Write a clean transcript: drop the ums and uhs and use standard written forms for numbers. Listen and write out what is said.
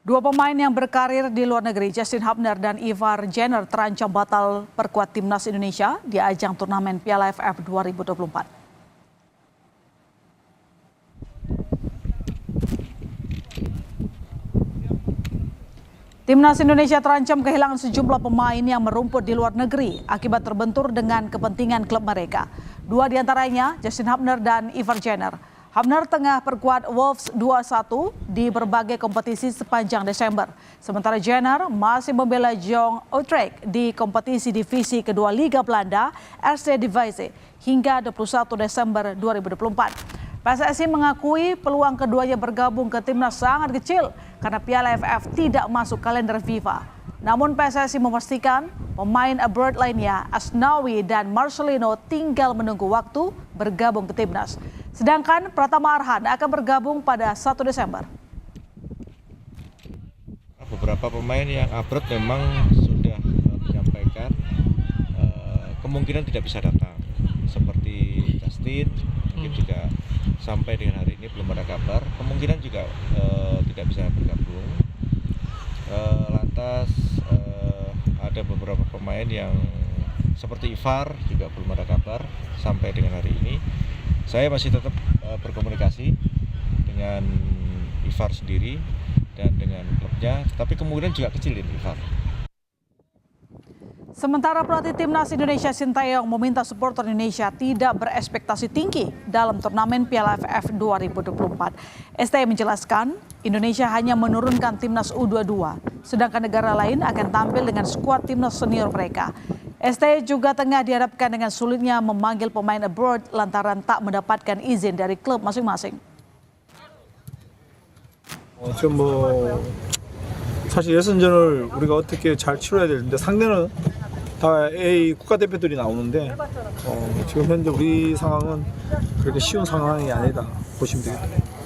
Dua pemain yang berkarir di luar negeri, Justin Hubner dan Ivar Jenner, terancam batal perkuat timnas Indonesia di ajang turnamen Piala AFF 2024. Timnas Indonesia terancam kehilangan sejumlah pemain yang merumput di luar negeri akibat terbentur dengan kepentingan klub mereka. Dua diantaranya, Justin Hubner dan Ivar Jenner. Hubner tengah perkuat Wolves 2-1 di berbagai kompetisi sepanjang Desember. Sementara Jenner masih membela Jong Utrecht di kompetisi divisi kedua Liga Belanda, Eredivisie, hingga 21 Desember 2024. PSSI mengakui peluang keduanya bergabung ke timnas sangat kecil karena Piala AFF tidak masuk kalender FIFA. Namun PSSI memastikan pemain abroad lainnya Asnawi dan Marcelino tinggal menunggu waktu bergabung ke timnas. Sedangkan Pratama Arhan akan bergabung pada 1 Desember. Beberapa pemain yang abroad memang sudah menyampaikan kemungkinan tidak bisa datang. Seperti Justin, mungkin juga sampai dengan hari ini belum ada kabar. Kemungkinan juga tidak bisa bergabung. Lantas ada beberapa pemain yang seperti Ivar juga belum ada kabar sampai dengan hari ini. Saya masih tetap berkomunikasi dengan Ivar sendiri dan dengan klubnya, tapi kemungkinan juga kecil ini Ivar. Sementara pelatih timnas Indonesia Sintayong meminta supporter Indonesia tidak berekspektasi tinggi dalam turnamen Piala AFF 2024. STY menjelaskan, Indonesia hanya menurunkan timnas U22, sedangkan negara lain akan tampil dengan skuad timnas senior mereka. STY juga tengah dihadapkan dengan sulitnya memanggil pemain abroad lantaran tak mendapatkan izin dari klub masing-masing. 지금 사실 예선전을 우리가 어떻게 잘 치러야 되는데 상대는 다 A 국가대표들이 나오는데 지금 현재 우리 상황은 그렇게 쉬운 상황이 아니다 보시면 되겠습니다.